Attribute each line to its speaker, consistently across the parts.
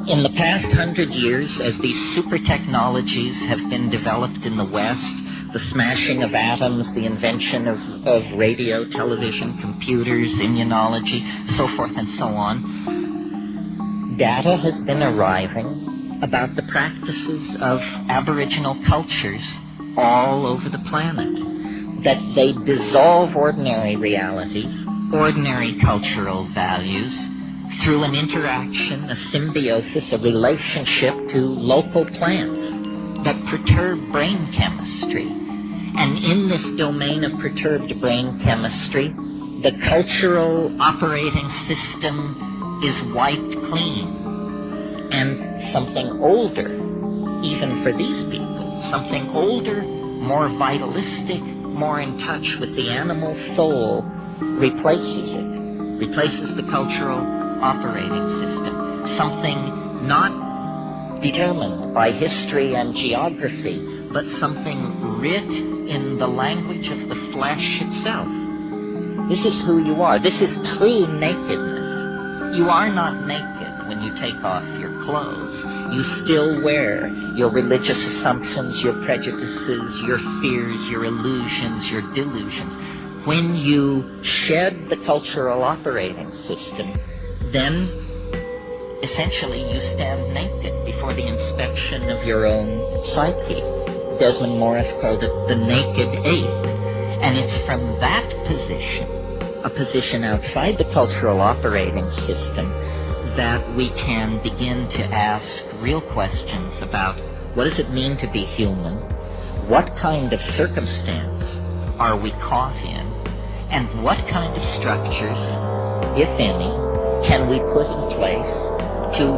Speaker 1: In the past 100 years, as these super technologies have been developed in the West, the smashing of atoms, the invention of radio, television, computers, immunology, so forth and so on, data has been arriving about the practices of Aboriginal cultures all over the planet, that they dissolve ordinary realities, ordinary cultural values, through an interaction, a symbiosis, a relationship to local plants that perturb brain chemistry. And in this domain of perturbed brain chemistry, the cultural operating system is wiped clean. And something older, even for these people, something older, more vitalistic, more in touch with the animal soul, replaces it, replaces the cultural operating system, something not determined by history and geography, but something writ in the language of the flesh itself. This is who you are. This is true nakedness. You are not naked when you take off your clothes. You still wear your religious assumptions, your prejudices, your fears, your illusions, your delusions. When you shed the cultural operating system, then essentially you stand naked before the inspection of your own psyche. Desmond Morris called it the naked ape. And it's from that position, a position outside the cultural operating system, that we can begin to ask real questions about what does it mean to be human, what kind of circumstance are we caught in, and what kind of structures, if any, can we put in place to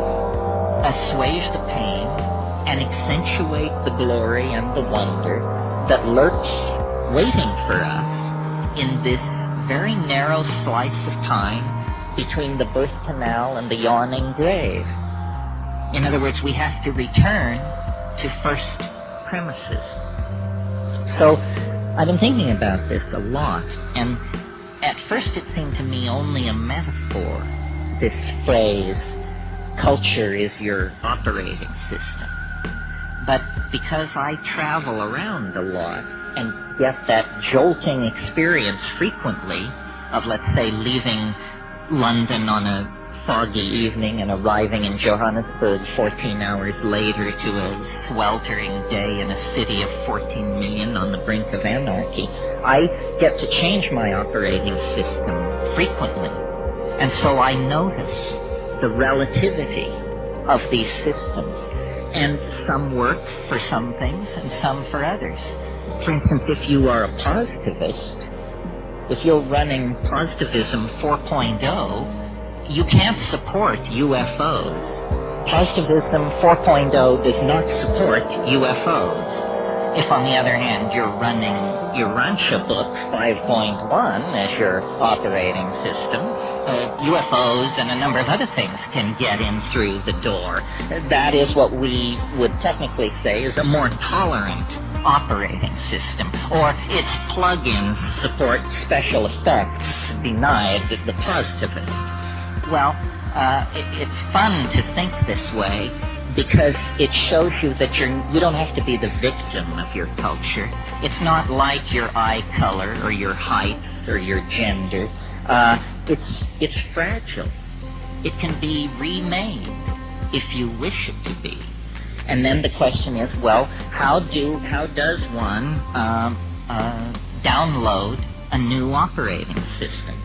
Speaker 1: assuage the pain and accentuate the glory and the wonder that lurks waiting for us in this very narrow slice of time between the birth canal and the yawning grave. In other words, we have to return to first premises. So I've been thinking about this a lot, and at first it seemed to me only a metaphor, this phrase, culture is your operating system. But because I travel around a lot and get that jolting experience frequently of, let's say, leaving London on a foggy evening and arriving in Johannesburg 14 hours later to a sweltering day in a city of 14 million on the brink of anarchy, I get to change my operating system frequently. And so I notice the relativity of these systems. And some work for some things and some for others. For instance, if you are a positivist, if you're running Positivism 4.0, you can't support UFOs. Positivism 4.0 does not support UFOs. If, on the other hand, you're running your Rancha book 5.1 as your operating system, UFOs and a number of other things can get in through the door. That is what we would technically say is a more tolerant operating system, or its plug-in support special effects denied the positivist. Well, it's fun to think this way, because it shows you that you don't have to be the victim of your culture. It's not like your eye color or your height or your gender. It's fragile. It can be remade if you wish it to be. And then the question is, well, how does one download a new operating system?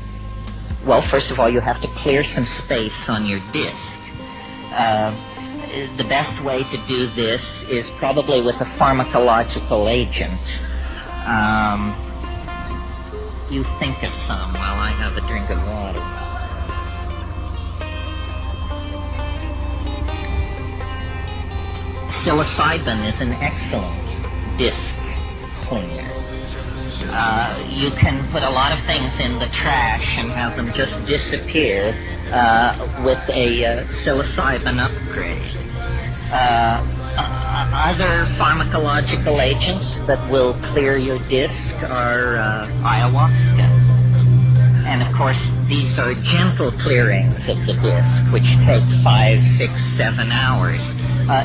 Speaker 1: Well, first of all, you have to clear some space on your disk. The best way to do this is probably with a pharmacological agent. You think of some while I have a drink of water. Psilocybin is an excellent disk cleaner. You can put a lot of things in the trash and have them just disappear with a psilocybin upgrade. Other pharmacological agents that will clear your disk are ayahuasca. And of course, these are gentle clearings of the disk, which take 5, 6, 7 hours.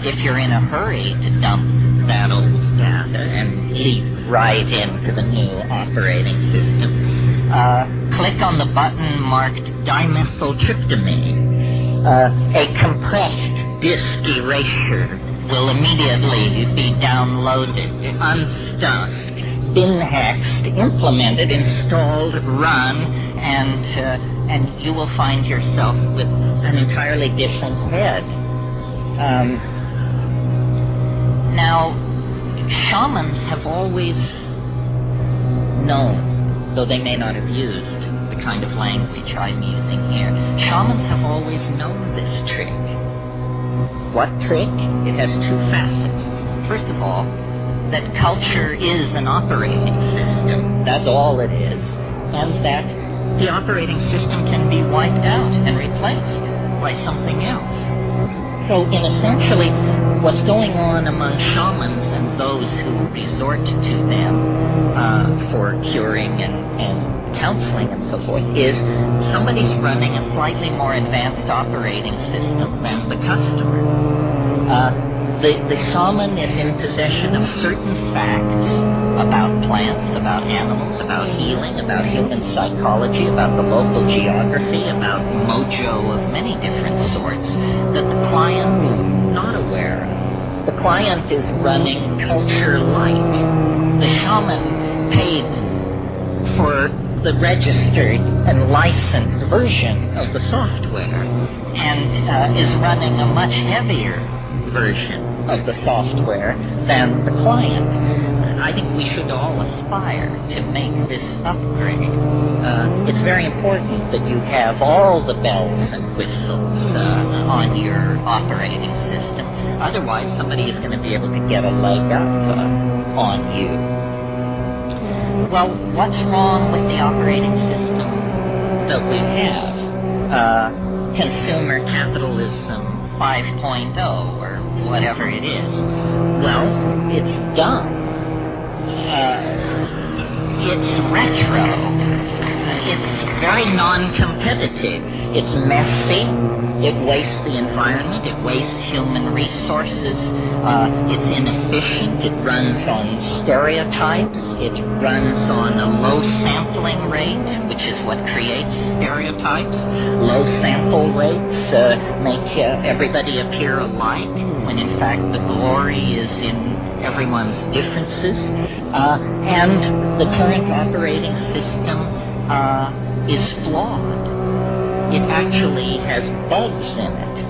Speaker 1: If you're in a hurry to dump that old data and leap right into the new operating system, click on the button marked dimethyltryptamine. A compressed disk erasure will immediately be downloaded, unstuffed, bin hexed, implemented, installed, run, and you will find yourself with an entirely different head. Now, shamans have always known, though they may not have used the kind of language I'm using here, shamans have always known this trick. What trick? It has two facets. First of all, that culture is an operating system. That's all it is. And that the operating system can be wiped out and replaced by something else. So, in essentially, what's going on among shamans and those who resort to them for curing and counseling and so forth is somebody's running a slightly more advanced operating system than the customer. The shaman is in possession of certain facts about plants, about animals, about healing, about human psychology, about the local geography, about mojo of many different sorts that the client is not aware of. The client is running culture light. The shaman paid for the registered and licensed version of the software and is running a much heavier version of the software than the client. I think we should all aspire to make this upgrade. It's very important that you have all the bells and whistles on your operating system. Otherwise, somebody is going to be able to get a leg up on you. Well, what's wrong with the operating system that we have? Consumer capitalism 5.0 or whatever it is. Well, it's dumb. It's retro. It's very non-competitive. It's messy. It wastes the environment. It wastes human resources. It's inefficient. It runs on stereotypes. It runs on a low sampling rate, which is what creates stereotypes. Low sample rates make everybody appear alike, when in fact the glory is in everyone's differences. And the current operating system is flawed. It actually has bugs in it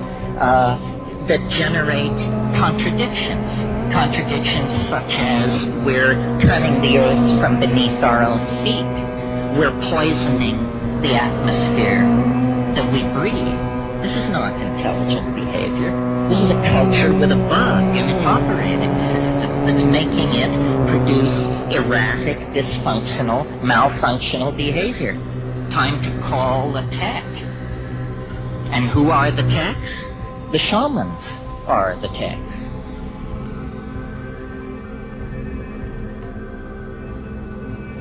Speaker 1: that generate contradictions. Contradictions such as we're cutting the earth from beneath our own feet. We're poisoning the atmosphere that we breathe. This is not intelligent behavior. This is a culture with a bug in its operating system that's making it produce erratic, dysfunctional, malfunctional behavior. Time to call the tech. And who are the techs? The shamans are the techs.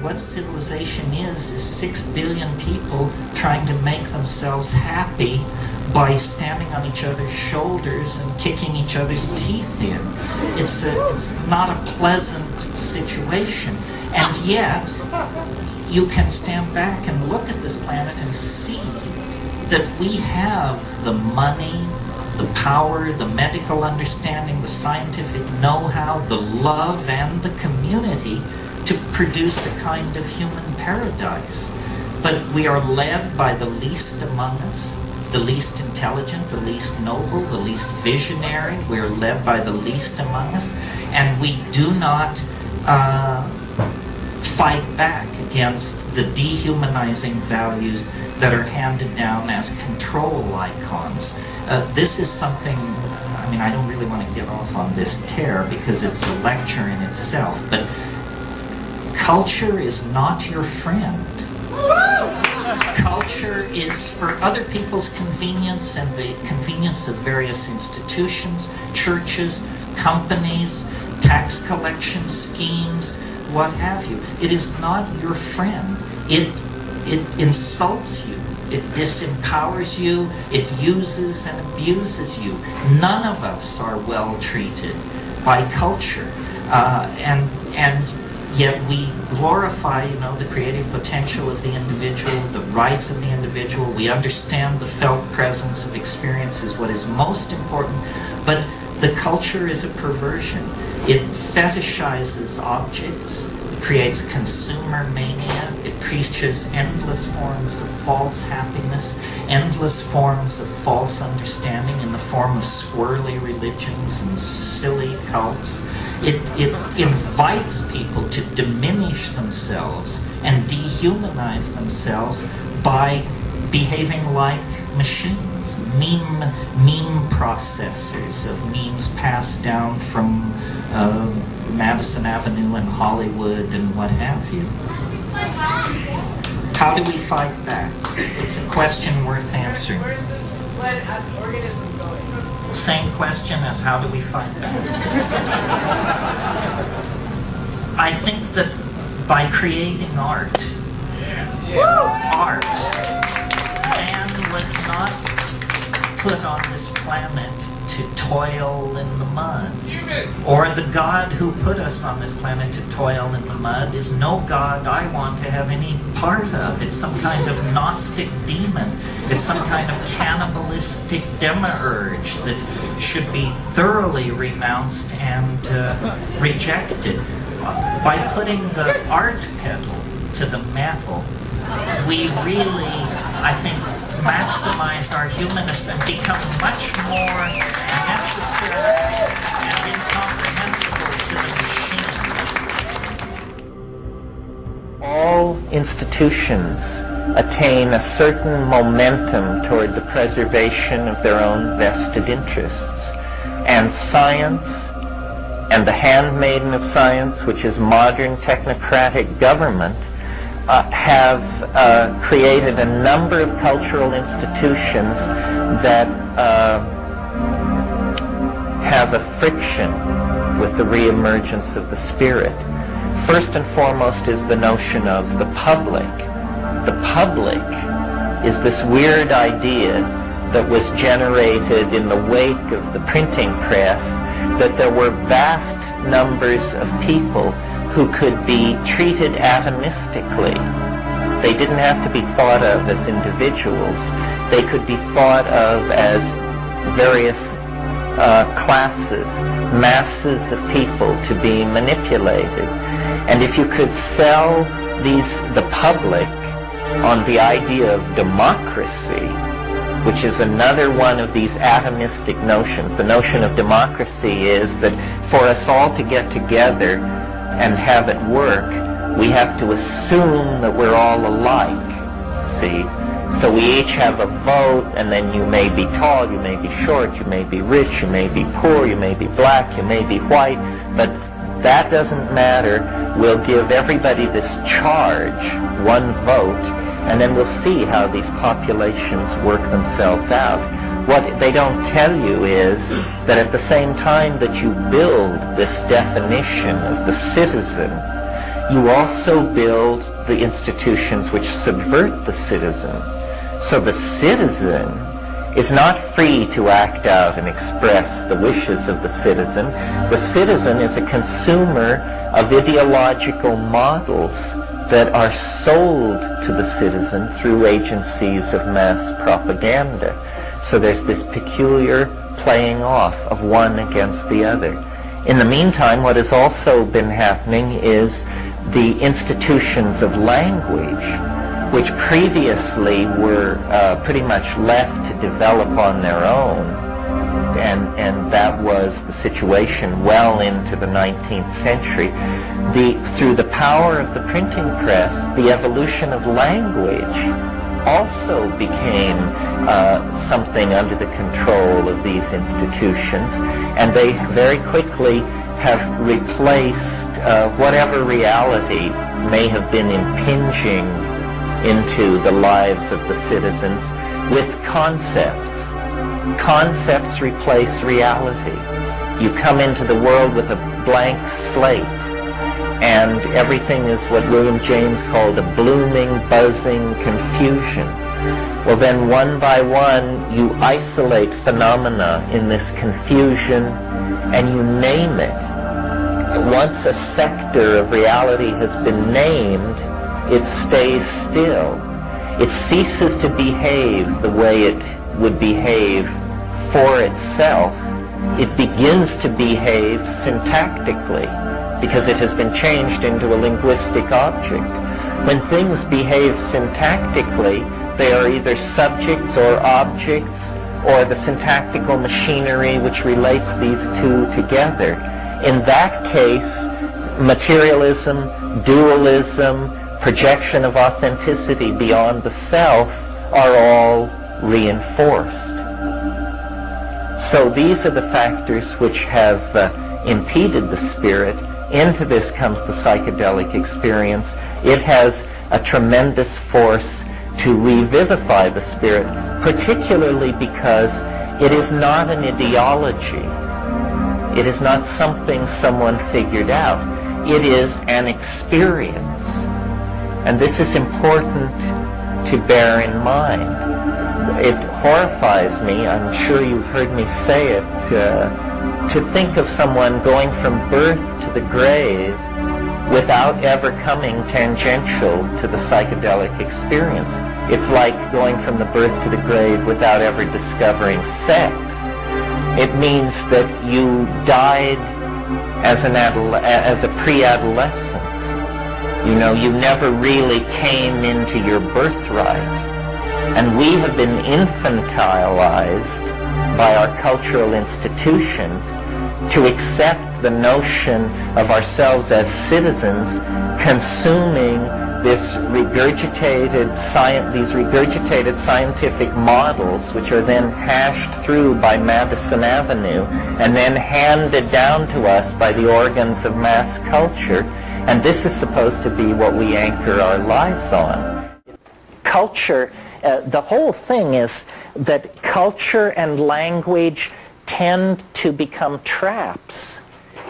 Speaker 2: What civilization is 6 billion people trying to make themselves happy by standing on each other's shoulders and kicking each other's teeth in. It's not a pleasant situation. And yet, you can stand back and look at this planet and see that we have the money, the power, the medical understanding, the scientific know-how, the love, and the community to produce a kind of human paradise. But we are led by the least among us, the least intelligent, the least noble, the least visionary. We're led by the least among us, and we do not fight back against the dehumanizing values that are handed down as control icons. This is something, I mean, I don't really want to get off on this tear because it's a lecture in itself, but culture is not your friend. Culture is for other people's convenience and the convenience of various institutions, churches, companies, tax collection schemes, what have you. It is not your friend. It it insults you. It disempowers you. It uses and abuses you. None of us are well treated by culture, and yet we glorify, the creative potential of the individual, the rights of the individual. We understand the felt presence of experience is what is most important, but the culture is a perversion. It fetishizes objects, creates consumer mania, it preaches endless forms of false happiness, endless forms of false understanding in the form of swirly religions and silly cults. It invites people to diminish themselves and dehumanize themselves by behaving like machines, meme processors of memes passed down from Madison Avenue and Hollywood and what have you. How do we fight back? It's a question worth answering.
Speaker 3: Where's this plant organism going?
Speaker 2: Same question as how do we fight back? I think that by creating art, man was not put on this planet to toil in the mud. Or the God who put us on this planet to toil in the mud is no God I want to have any part of. It's some kind of Gnostic demon. It's some kind of cannibalistic demiurge that should be thoroughly renounced and rejected. By putting the art pedal to the metal, we really, I think, maximize our humanness and become much more necessary and incomprehensible to the machines.
Speaker 1: All institutions attain a certain momentum toward the preservation of their own vested interests. And science, and the handmaiden of science, which is modern technocratic government, have created a number of cultural institutions that have a friction with the reemergence of the spirit. First and foremost is the notion of the public. The public is this weird idea that was generated in the wake of the printing press, that there were vast numbers of people who could be treated atomistically. They didn't have to be thought of as individuals. They could be thought of as various classes, masses of people to be manipulated. And if you could sell the public on the idea of democracy, which is another one of these atomistic notions. The notion of democracy is that for us all to get together and have it work, we have to assume that we're all alike, see? So we each have a vote, and then you may be tall, you may be short, you may be rich, you may be poor, you may be black, you may be white, but that doesn't matter. We'll give everybody this charge, one vote, and then we'll see how these populations work themselves out. What they don't tell you is that at the same time that you build this definition of the citizen, you also build the institutions which subvert the citizen. So the citizen is not free to act out and express the wishes of the citizen. The citizen is a consumer of ideological models that are sold to the citizen through agencies of mass propaganda. So there's this peculiar playing off of one against the other. In the meantime, what has also been happening is the institutions of language, which previously were pretty much left to develop on their own, and that was the situation well into the 19th century. Through the power of the printing press, the evolution of language also became something under the control of these institutions, and they very quickly have replaced whatever reality may have been impinging into the lives of the citizens with concepts. Concepts replace reality. You come into the world with a blank slate, and everything is what William James called a blooming, buzzing confusion. Well, then one by one you isolate phenomena in this confusion and you name it. Once a sector of reality has been named, it stays still. It ceases to behave the way it would behave for itself. It begins to behave syntactically because it has been changed into a linguistic object. When things behave syntactically, they are either subjects or objects, or the syntactical machinery which relates these two together. In that case, materialism, dualism, projection of authenticity beyond the self are all reinforced. So these are the factors which have impeded the spirit. Into this comes the psychedelic experience. It has a tremendous force to revivify the spirit, particularly because it is not an ideology. It is not something someone figured out. It is an experience. And this is important to bear in mind. It horrifies me, I'm sure you've heard me say it, to think of someone going from birth to the grave without ever coming tangential to the psychedelic experience. It's like going from the birth to the grave without ever discovering sex. It means that you died as a pre-adolescent. You know, you never really came into your birthright. And we have been infantilized by our cultural institutions to accept the notion of ourselves as citizens consuming these regurgitated scientific models, which are then hashed through by Madison Avenue and then handed down to us by the organs of mass culture. And this is supposed to be what we anchor our lives on. Culture, the whole thing is that culture and language tend to become traps,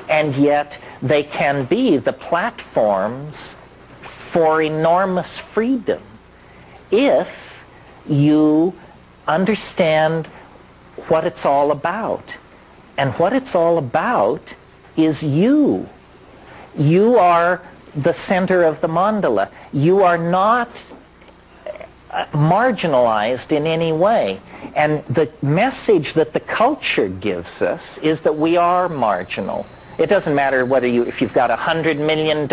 Speaker 1: and yet they can be the platforms for enormous freedom if you understand what it's all about. And what it's all about is you. You are the center of the mandala. You are not marginalized in any way. And the message that the culture gives us is that we are marginal. It doesn't matter whether if you've got $100 million.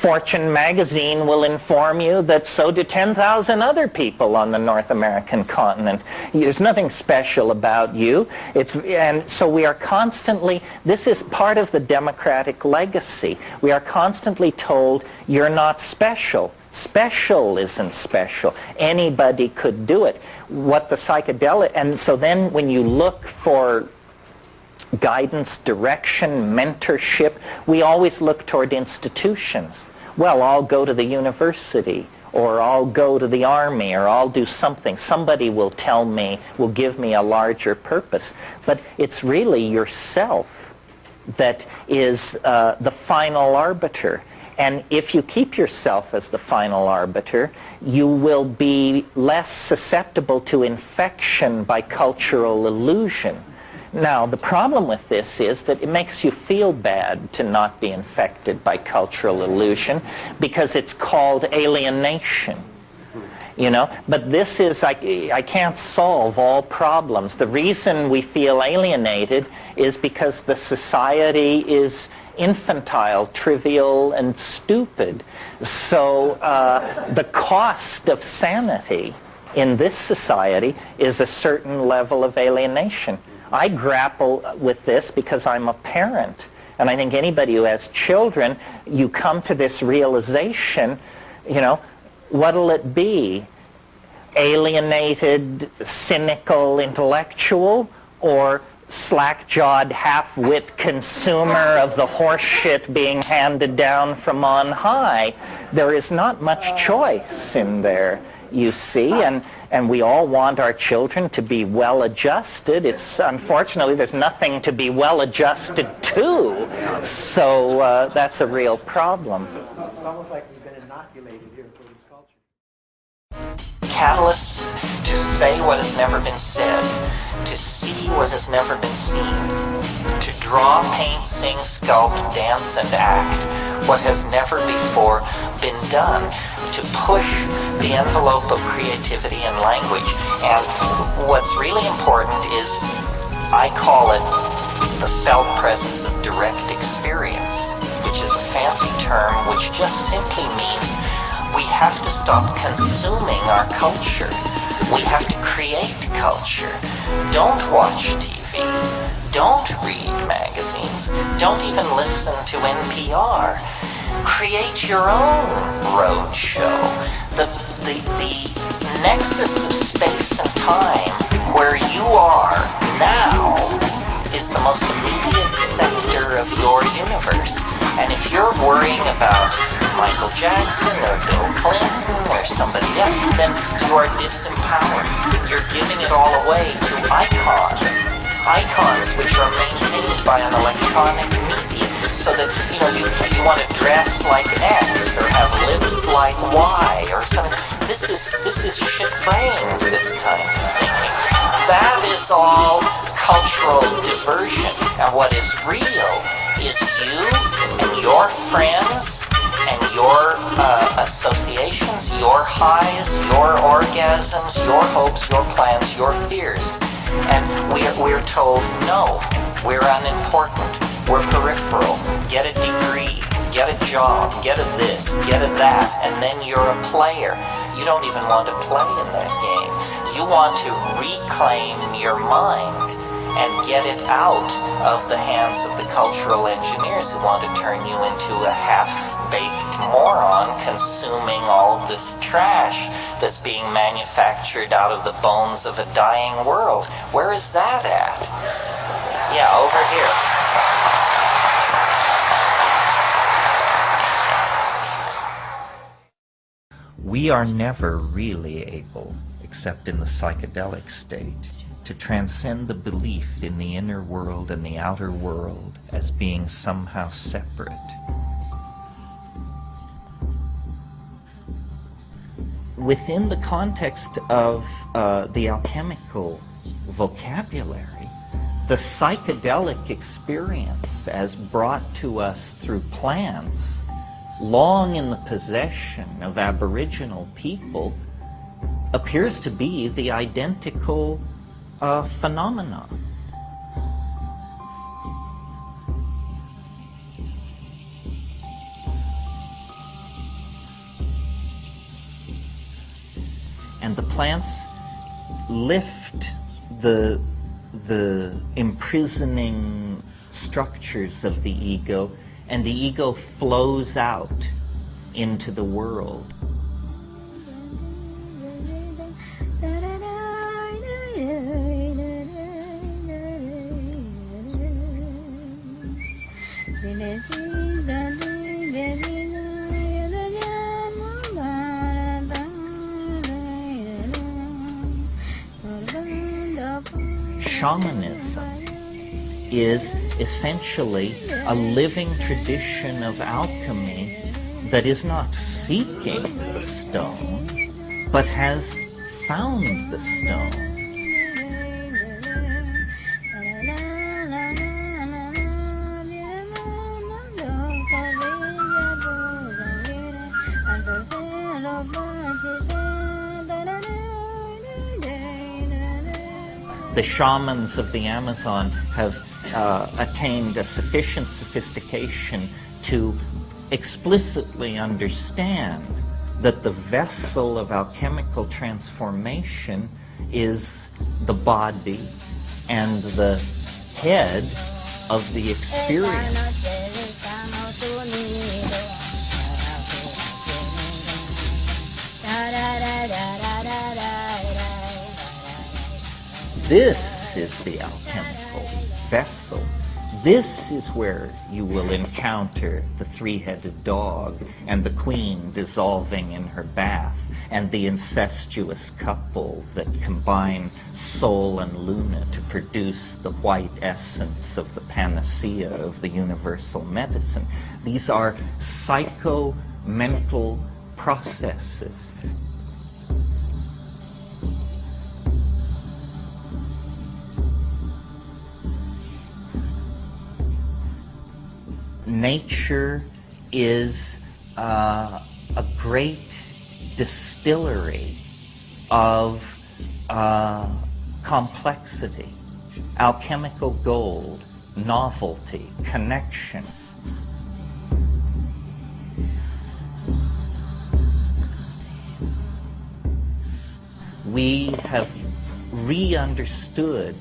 Speaker 1: Fortune magazine will inform you that so do 10,000 other people on the North American continent. There's nothing special about you. And so we are constantly, this is part of the democratic legacy. We are constantly told, you're not special. Special isn't special. Anybody could do it. What the psychedelic, and so then when you look for guidance, direction, mentorship, we always look toward institutions. Well, I'll go to the university, or I'll go to the army, or I'll do something. Somebody will tell me, will give me a larger purpose. But it's really yourself that is the final arbiter. And if you keep yourself as the final arbiter, you will be less susceptible to infection by cultural illusion. Now, the problem with this is that it makes you feel bad to not be infected by cultural illusion because it's called alienation. You know, but this is, I can't solve all problems. The reason we feel alienated is because the society is infantile, trivial, and stupid. So the cost of sanity in this society is a certain level of alienation. I grapple with this because I'm a parent. And I think anybody who has children, you come to this realization, you know, what'll it be? Alienated, cynical intellectual, or slack-jawed, half-wit consumer of the horseshit being handed down from on high? There is not much choice in there. you see, and we all want our children to be well-adjusted. It's unfortunately there's nothing to be well-adjusted to, so that's a real problem.
Speaker 4: It's almost like we've been inoculated here for this culture.
Speaker 1: Catalysts to say what has never been said, to see what has never been seen, to draw, paint, sing, sculpt, dance, and act what has never before been done, to push the envelope of creativity and language. And what's really important is, I call it the felt presence of direct experience, which is a fancy term which just simply means we have to stop consuming our culture. We have to create culture. Don't watch TV. Don't read magazines. Don't even listen to NPR. Create your own road show. The nexus of space and time where you are now is the most immediate sector of your universe. And if you're worrying about Michael Jackson or Bill Clinton or somebody else, then you are disempowered. You're giving it all away to icons which are maintained by an electronic medium, so that you want to dress like X or have lips like Y or something. This is shit-brained, this kind of thinking. That is all cultural diversion, and what is real is you and your friends and your associations, your highs, your orgasms, your hopes, your plans, your fears. And we're told, no, we're unimportant, we're peripheral, get a degree, get a job, get a this, get a that, and then you're a player. You don't even want to play in that game. You want to reclaim your mind and get it out of the hands of the cultural engineers who want to turn you into a half-baked moron consuming all of this trash that's being manufactured out of the bones of a dying world. Where is that at? Yeah, over here. We are never really able, except in the psychedelic state, to transcend the belief in the inner world and the outer world as being somehow separate. Within the context of the alchemical vocabulary, the psychedelic experience as brought to us through plants, long in the possession of Aboriginal people, appears to be the identical phenomenon. And the plants lift the imprisoning structures of the ego, and the ego flows out into the world. Shamanism is essentially a living tradition of alchemy that is not seeking the stone, but has found the stone. The shamans of the Amazon have attained a sufficient sophistication to explicitly understand that the vessel of alchemical transformation is the body and the head of the experience. This is the alchemical vessel. This is where you will encounter the three-headed dog and the queen dissolving in her bath, and the incestuous couple that combine Sol and Luna to produce the white essence of the panacea of the universal medicine. These are psycho-mental processes. Nature is a great distillery of complexity, alchemical gold, novelty, connection. We have re-understood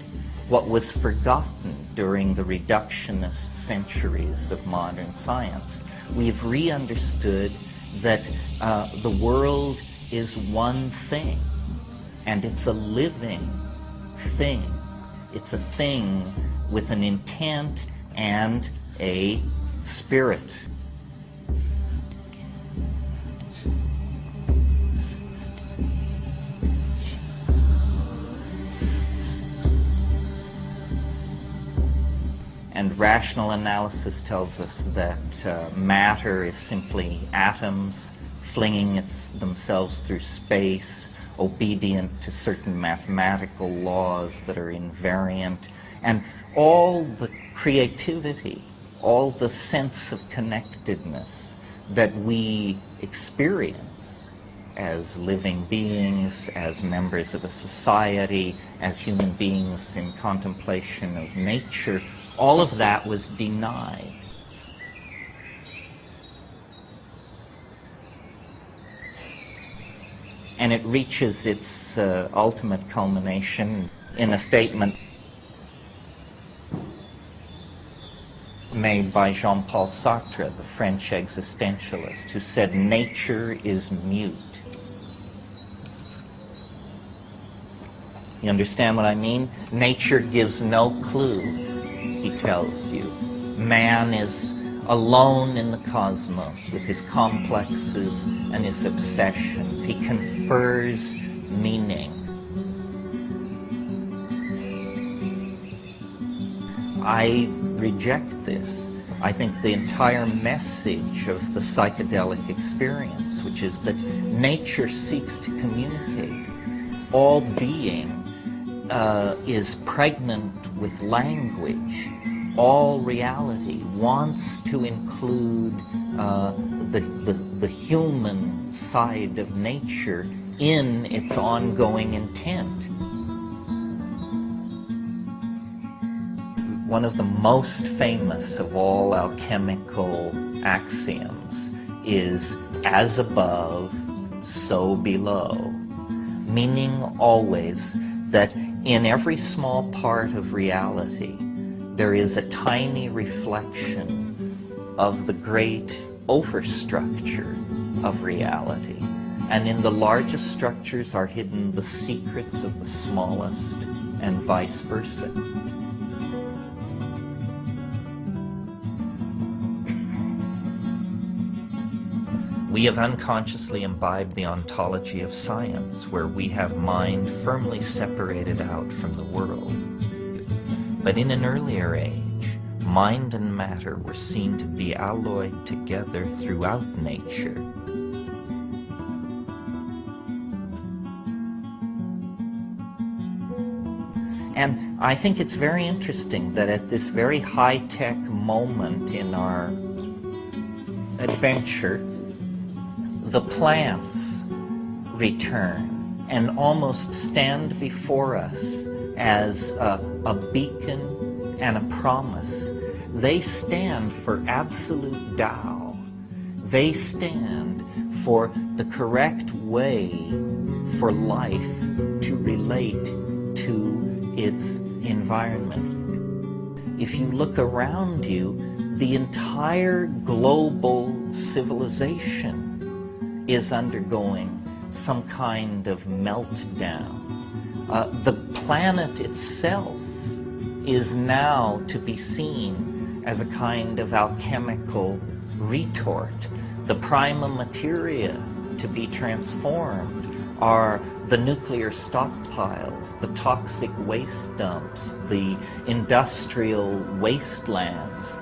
Speaker 1: what was forgotten during the reductionist centuries of modern science. We've re-understood that the world is one thing, and it's a living thing. It's a thing with an intent and a spirit. And rational analysis tells us that matter is simply atoms flinging themselves through space, obedient to certain mathematical laws that are invariant. And all the creativity, all the sense of connectedness that we experience as living beings, as members of a society, as human beings in contemplation of nature, all of that was denied. And it reaches its ultimate culmination in a statement made by Jean-Paul Sartre, the French existentialist, who said, "Nature is mute." You understand what I mean? Nature gives no clue, he tells you. Man is alone in the cosmos with his complexes and his obsessions. He confers meaning. I reject this. I think the entire message of the psychedelic experience, which is that nature seeks to communicate. All being is pregnant with language. All reality wants to include the human side of nature in its ongoing intent. One of the most famous of all alchemical axioms is "as above, so below," meaning always that in every small part of reality there is a tiny reflection of the great overstructure of reality. And in the largest structures are hidden the secrets of the smallest, and vice versa. We have unconsciously imbibed the ontology of science, where we have mind firmly separated out from the world. But in an earlier age, mind and matter were seen to be alloyed together throughout nature. And I think it's very interesting that at this very high-tech moment in our adventure, the plants return and almost stand before us as a beacon and a promise. They stand for absolute Tao. They stand for the correct way for life to relate to its environment. If you look around you, the entire global civilization is undergoing some kind of meltdown. The planet itself is now to be seen as a kind of alchemical retort. The prima materia to be transformed are the nuclear stockpiles, the toxic waste dumps, the industrial wastelands.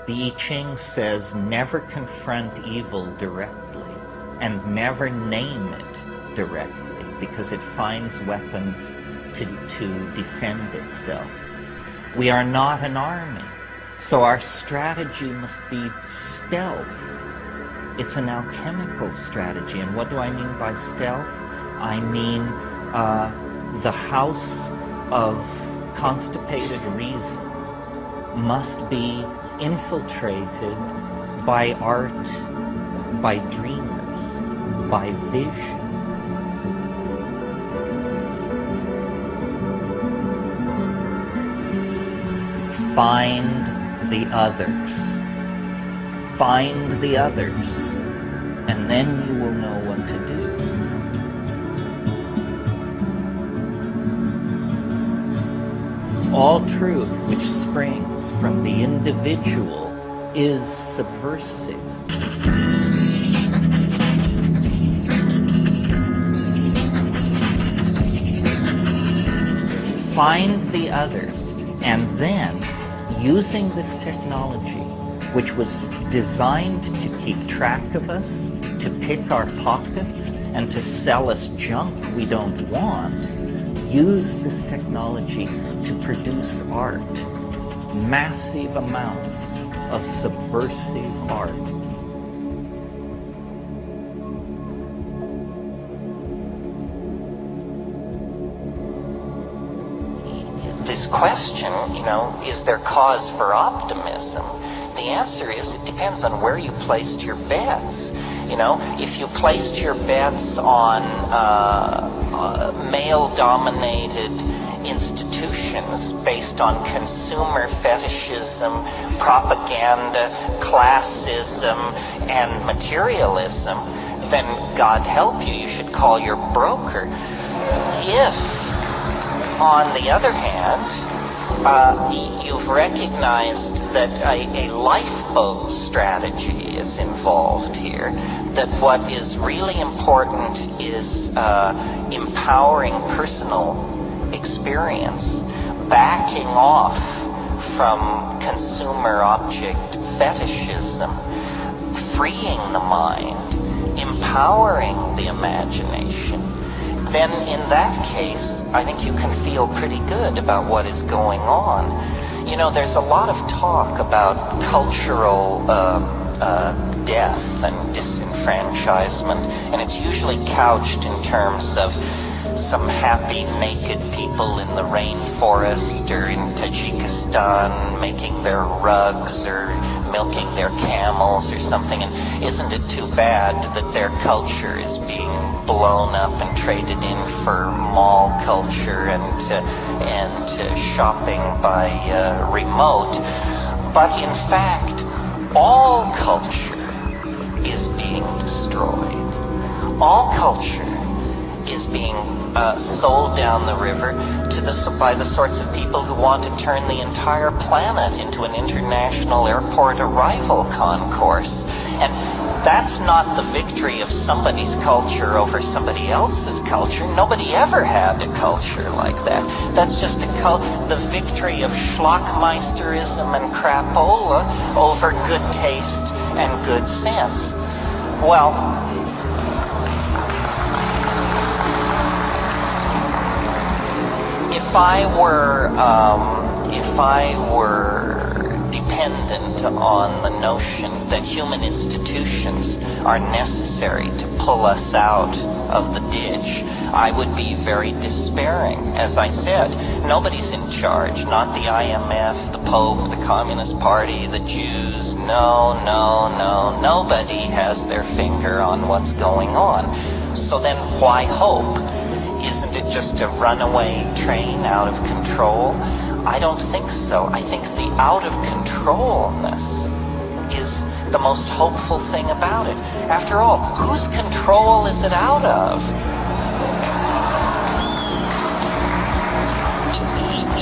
Speaker 1: The I Ching says never confront evil directly and never name it directly because it finds weapons to defend itself. We are not an army, so our strategy must be stealth. It's an alchemical strategy, and what do I mean by stealth? I mean the house of constipated reason must be infiltrated by art, by dreamers, by vision. Find the others. Find the others, and then you will know what to do. All truth which springs from the individual is subversive. Find the others, and then, using this technology, which was designed to keep track of us, to pick our pockets, and to sell us junk we don't want, use this technology to produce art. Massive amounts of subversive art. This question, is there cause for optimism? The answer is it depends on where you placed your bets. If you placed your bets on male-dominated institutions based on consumer fetishism, propaganda, classism, and materialism, then God help you, you should call your broker. If, on the other hand, you've recognized that a lifeboat strategy is involved here, that what is really important is empowering personal experience, backing off from consumer object fetishism, freeing the mind, empowering the imagination, then in that case, I think you can feel pretty good about what is going on. There's a lot of talk about cultural death and disenfranchisement, and it's usually couched in terms of some happy naked people in the rainforest or in Tajikistan making their rugs or milking their camels or something. And isn't it too bad that their culture is being blown up and traded in for mall culture and shopping by remote? But in fact, all culture is being destroyed. All culture is being sold down the river by the sorts of people who want to turn the entire planet into an international airport arrival concourse. And that's not the victory of somebody's culture over somebody else's culture. Nobody ever had a culture like that. That's just the victory of schlockmeisterism and crapola over good taste and good sense. Well, if I were dependent on the notion that human institutions are necessary to pull us out of the ditch, I would be very despairing. As I said, nobody's in charge, not the IMF, the Pope, the Communist Party, the Jews. No, nobody has their finger on what's going on. So then why hope? Isn't it just a runaway train out of control? I don't think so. I think the out-of-controlness is the most hopeful thing about it. After all, whose control is it out of?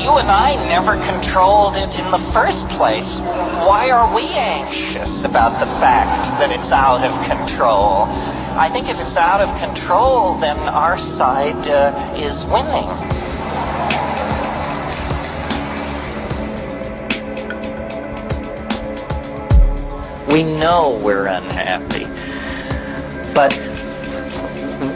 Speaker 1: you and I never controlled it in the first place. Why are we anxious about the fact that it's out of control? I think if it's out of control, then our side is winning. We know we're unhappy, but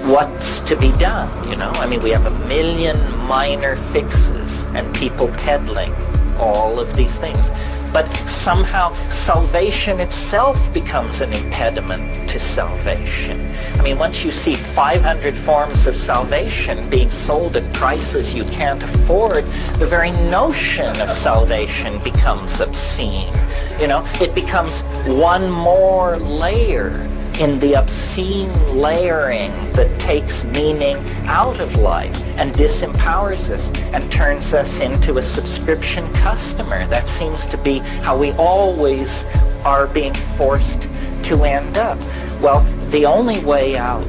Speaker 1: what's to be done, you know? I mean, we have 1 million minor fixes and people peddling all of these things. But somehow salvation itself becomes an impediment to salvation. I mean, once you see 500 forms of salvation being sold at prices you can't afford, the very notion of salvation becomes obscene. You know, it becomes one more layer in the obscene layering that takes meaning out of life and disempowers us and turns us into a subscription customer. That seems to be how we always are being forced to end up. Well, the only way out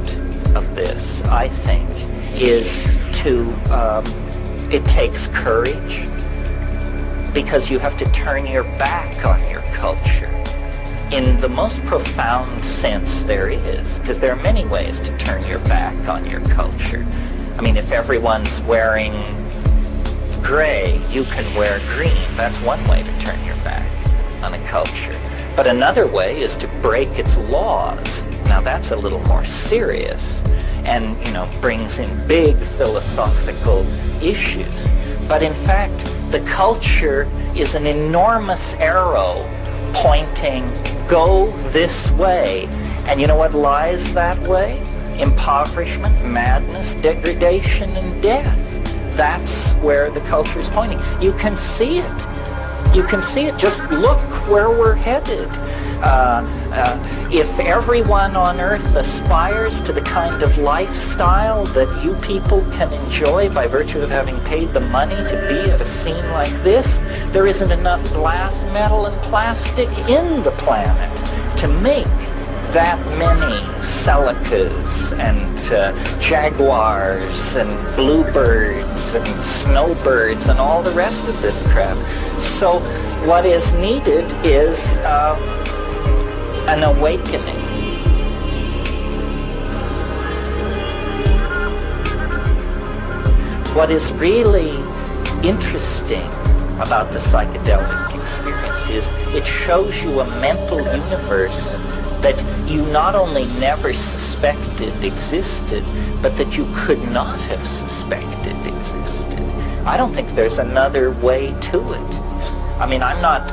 Speaker 1: of this, I think, is to, it takes courage, because you have to turn your back on your culture. In the most profound sense there is, because there are many ways to turn your back on your culture. I mean, if everyone's wearing gray, you can wear green. That's one way to turn your back on a culture. But another way is to break its laws. Now that's a little more serious and, you know, brings in big philosophical issues. But in fact, the culture is an enormous arrow pointing, go this way. And you know what lies that way? Impoverishment, madness, degradation, and death. That's where the culture is pointing. You can see it. You can see it. Just look where we're headed. If everyone on earth aspires to the kind of lifestyle that you people can enjoy by virtue of having paid the money to be at a scene like this, there isn't enough glass, metal, and plastic in the planet to make that many Celicas and Jaguars and bluebirds and snowbirds and all the rest of this crap. So what is needed is an awakening. What is really interesting about the psychedelic experience is it shows you a mental universe that you not only never suspected existed, but that you could not have suspected existed. I don't think there's another way to it. I mean, I'm not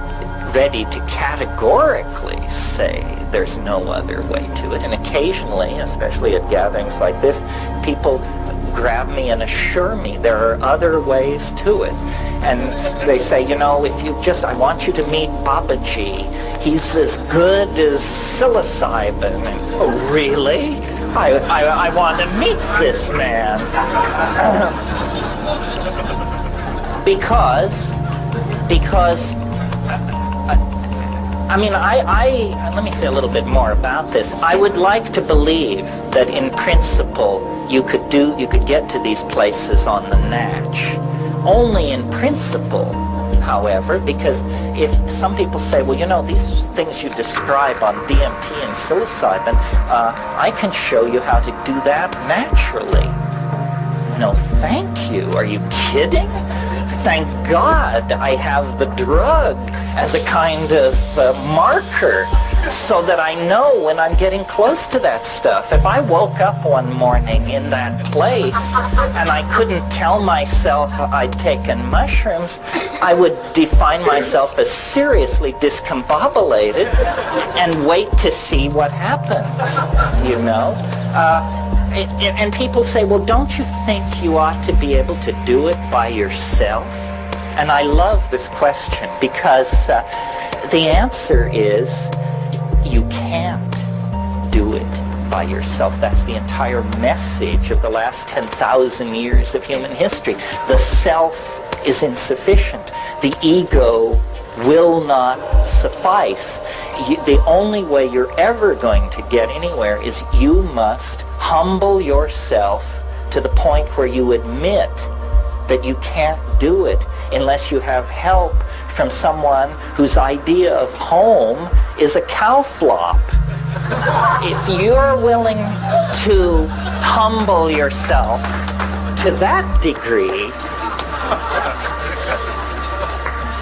Speaker 1: ready to categorically say there's no other way to it. And occasionally, especially at gatherings like this, people grab me and assure me there are other ways to it. And they say, you know, if you just, I want you to meet Babaji. He's as good as psilocybin. And, oh, really? I want to meet this man. Because I mean, let me say a little bit more about this. I would like to believe that in principle you could get to these places on the natch. Only in principle, however, because if some people say, well, you know, these things you describe on DMT and psilocybin, I can show you how to do that naturally. No, thank you. Are you kidding? Thank God I have the drug as a kind of marker so that I know when I'm getting close to that stuff. If I woke up one morning in that place and I couldn't tell myself I'd taken mushrooms, I would define myself as seriously discombobulated and wait to see what happens, you know? And people say, well, don't you think you ought to be able to do it by yourself? And I love this question because the answer is you can't do it by yourself. That's the entire message of the last 10,000 years of human history. The self is insufficient. The ego will not suffice. The only way you're ever going to get anywhere is you must humble yourself to the point where you admit that you can't do it. unless you have help from someone whose idea of home is a cow flop. If you're willing to humble yourself to that degree,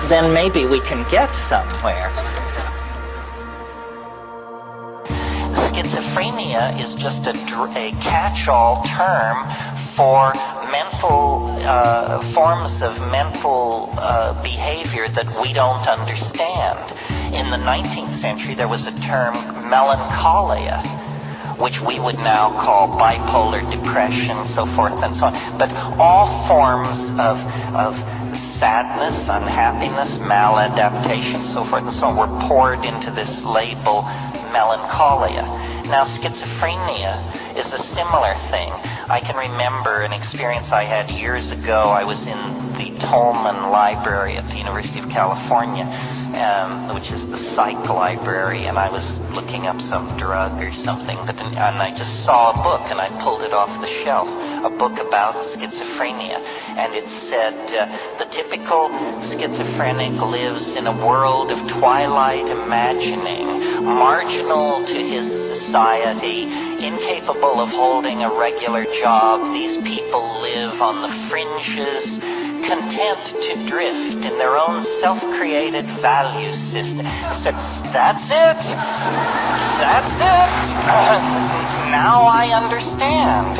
Speaker 1: then maybe we can get somewhere. Schizophrenia is just a catch-all term for mental forms of mental behavior that we don't understand. In the 19th century, there was a term, melancholia, which we would now call bipolar depression, so forth and so on. But all forms of sadness, unhappiness, maladaptation, so forth and so on, were poured into this label, melancholia. Now, schizophrenia is a similar thing. I can remember an experience I had years ago. I was in the Tolman Library at the University of California, which is the psych library, and I was looking up some drug or something, and I just saw a book, and I pulled it off the shelf, a book about schizophrenia, and it said, the typical schizophrenic lives in a world of twilight imagining, marginal to his society, incapable of holding a regular job. These people live on the fringes, content to drift in their own self-created value system. I said, that's it. That's it. Now I understand.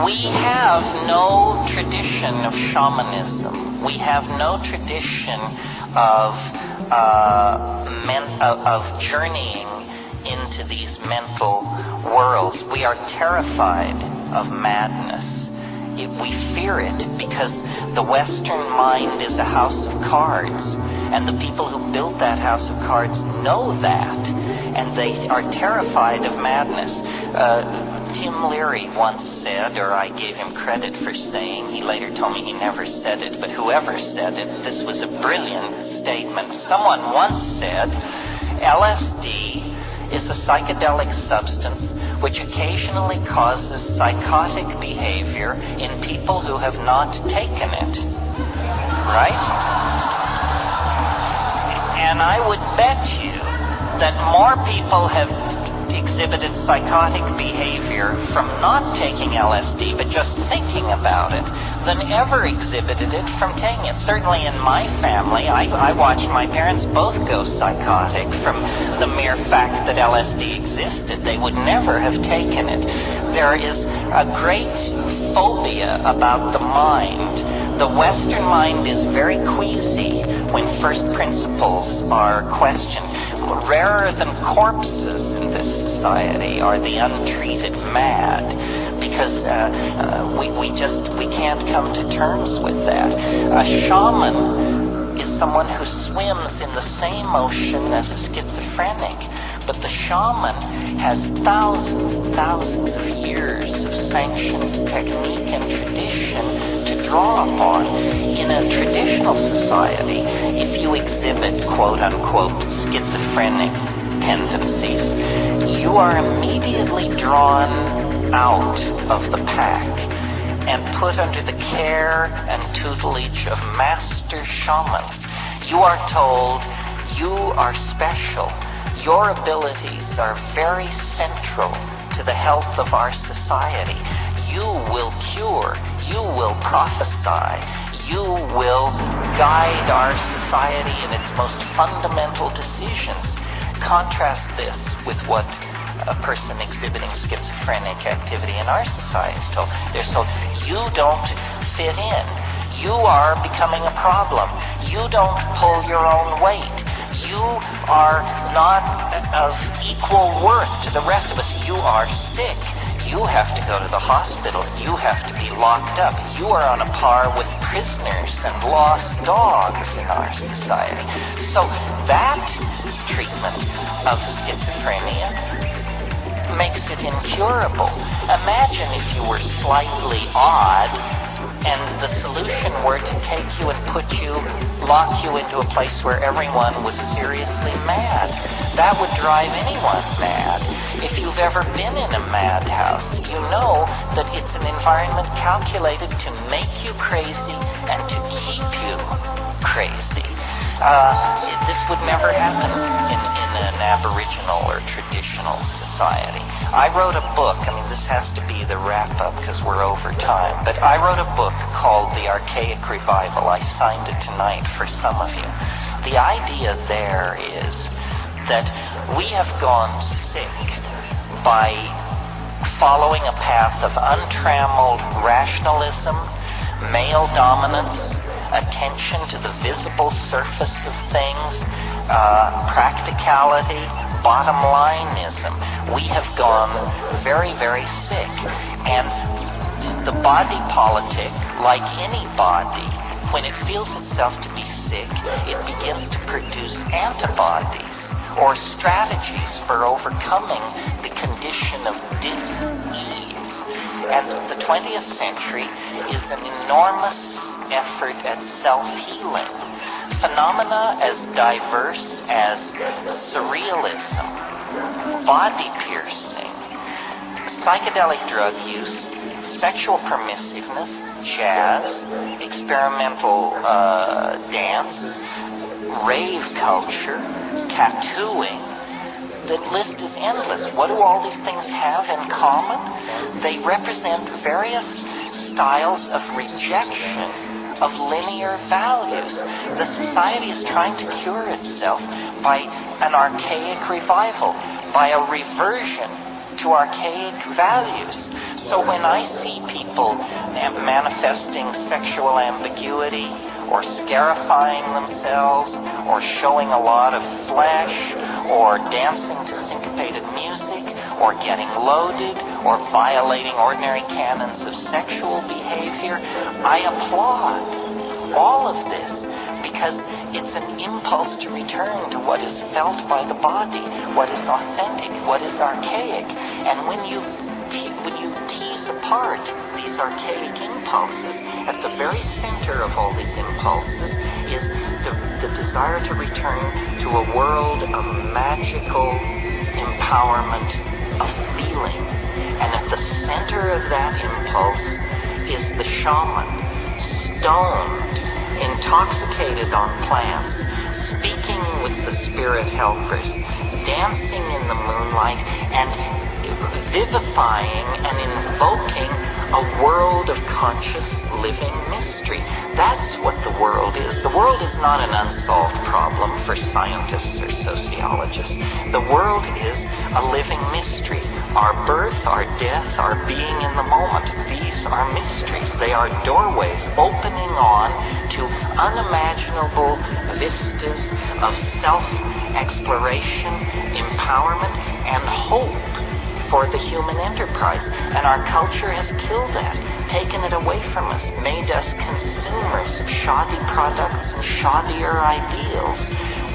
Speaker 1: We have no tradition of shamanism. We have no tradition of journeying into these mental worlds. We are terrified of madness. We fear it because the Western mind is a house of cards, and the people who built that house of cards know that, and they are terrified of madness. Tim Leary once said, or I gave him credit for saying, he later told me he never said it, but whoever said it, this was a brilliant statement. Someone once said, LSD is a psychedelic substance which occasionally causes psychotic behavior in people who have not taken it. Right? And I would bet you that more people have exhibited psychotic behavior from not taking LSD but just thinking about it than ever exhibited it from taking it. Certainly in my family, I watched my parents both go psychotic from the mere fact that LSD existed. They would never have taken it. There is a great phobia about the mind. The Western mind is very queasy when first principles are questioned. Rarer than corpses in this society are the untreated mad, because we can't come to terms with that. A shaman is someone who swims in the same ocean as a schizophrenic, but the shaman has thousands and thousands of years of sanctioned technique and tradition to draw upon. In a traditional society, if you exhibit quote-unquote schizophrenic tendencies, you are immediately drawn out of the pack and put under the care and tutelage of master shamans. You are told you are special. Your abilities are very central to the health of our society. You will cure, you will prophesy, you will guide our society in its most fundamental decisions. Contrast this with what a person exhibiting schizophrenic activity in our society is told. They're told, you don't fit in. You are becoming a problem. You don't pull your own weight. You are not of equal worth to the rest of us. You are sick. You have to go to the hospital. You have to be locked up. You are on a par with prisoners and lost dogs in our society. So that treatment of schizophrenia makes it incurable. Imagine if you were slightly odd and the solution were to take you and lock you into a place where everyone was seriously mad. That would drive anyone mad. If you've ever been in a madhouse, you know that it's an environment calculated to make you crazy and to keep you crazy. This would never happen in an Aboriginal or traditional society. I wrote a book, this has to be the wrap-up because we're over time, but I wrote a book called The Archaic Revival. I signed it tonight for some of you. The idea there is that we have gone sick by following a path of untrammeled rationalism, male dominance, attention to the visible surface of things, practicality, bottom lineism. We have gone very, very sick. And the body politic, like any body, when it feels itself to be sick, it begins to produce antibodies or strategies for overcoming the condition of dis-ease. And the 20th century is an enormous effort at self-healing. Phenomena as diverse as surrealism, body piercing, psychedelic drug use, sexual permissiveness, jazz, experimental dance, rave culture, tattooing. The list is endless. What do all these things have in common? They represent various styles of rejection of linear values. The society is trying to cure itself by an archaic revival, by a reversion to archaic values. So when I see people manifesting sexual ambiguity, or scarifying themselves, or showing a lot of flesh, or dancing to syncopated music, or getting loaded, or violating ordinary canons of sexual behavior, I applaud all of this because it's an impulse to return to what is felt by the body, what is authentic, what is archaic. And when you tease apart these archaic impulses, at the very center of all these impulses is the desire to return to a world of magical empowerment of feeling. And at the center of that impulse is the shaman, stoned, intoxicated on plants, speaking with the spirit helpers, dancing in the moonlight, and vivifying and invoking a world of conscious living mystery. That's what the world is. The world is not an unsolved problem for scientists or sociologists. The world is a living mystery. Our birth, our death, our being in the moment, these are mysteries. They are doorways opening on to unimaginable vistas of self-exploration, empowerment, and hope for the human enterprise. And our culture has killed that, taken it away from us, made us consumers of shoddy products and shoddier ideals.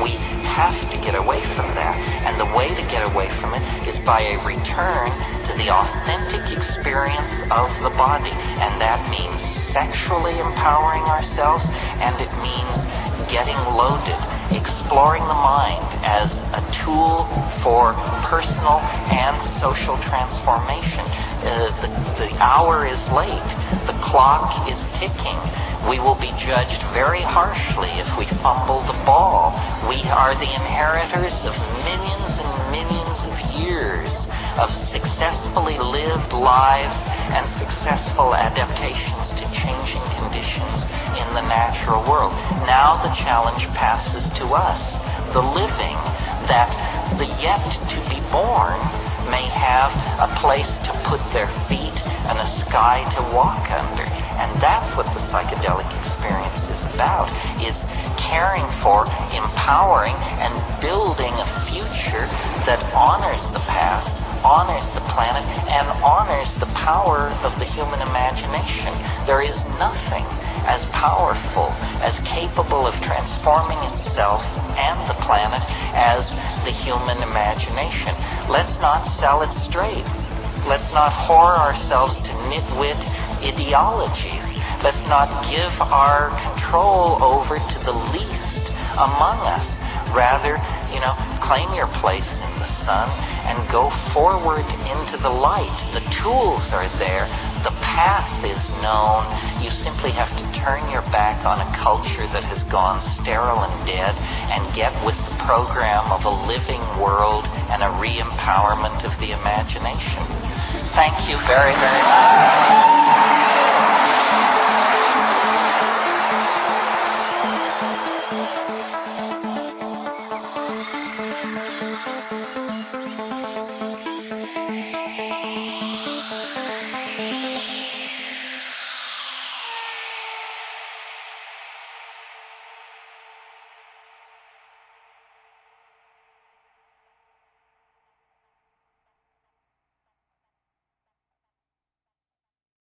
Speaker 1: We have to get away from that, and the way to get away from it is by a return to the authentic experience of the body, and that means sexually empowering ourselves, and it means getting loaded, exploring the mind as a tool for personal and social transformation. The hour is late. The clock is ticking. We will be judged very harshly if we fumble the ball. We are the inheritors of millions and millions of years of successfully lived lives and successful adaptations to changing conditions in the natural world. Now the challenge passes to us, the living, that the yet to be born may have a place to put their feet and a sky to walk under. And that's what the psychedelic experience is about, is caring for, empowering, and building a future that honors the past, honors the planet, and honors the power of the human imagination. There is nothing as powerful, as capable of transforming itself and the planet as the human imagination. Let's not sell it straight. Let's not whore ourselves to nitwit ideologies. Let's not give our control over to the least among us. Rather, claim your place in the sun and go forward into the light. The tools are there. The path is known. You simply have to turn your back on a culture that has gone sterile and dead and get with the program of a living world and a re-empowerment of the imagination. Thank you very, very much.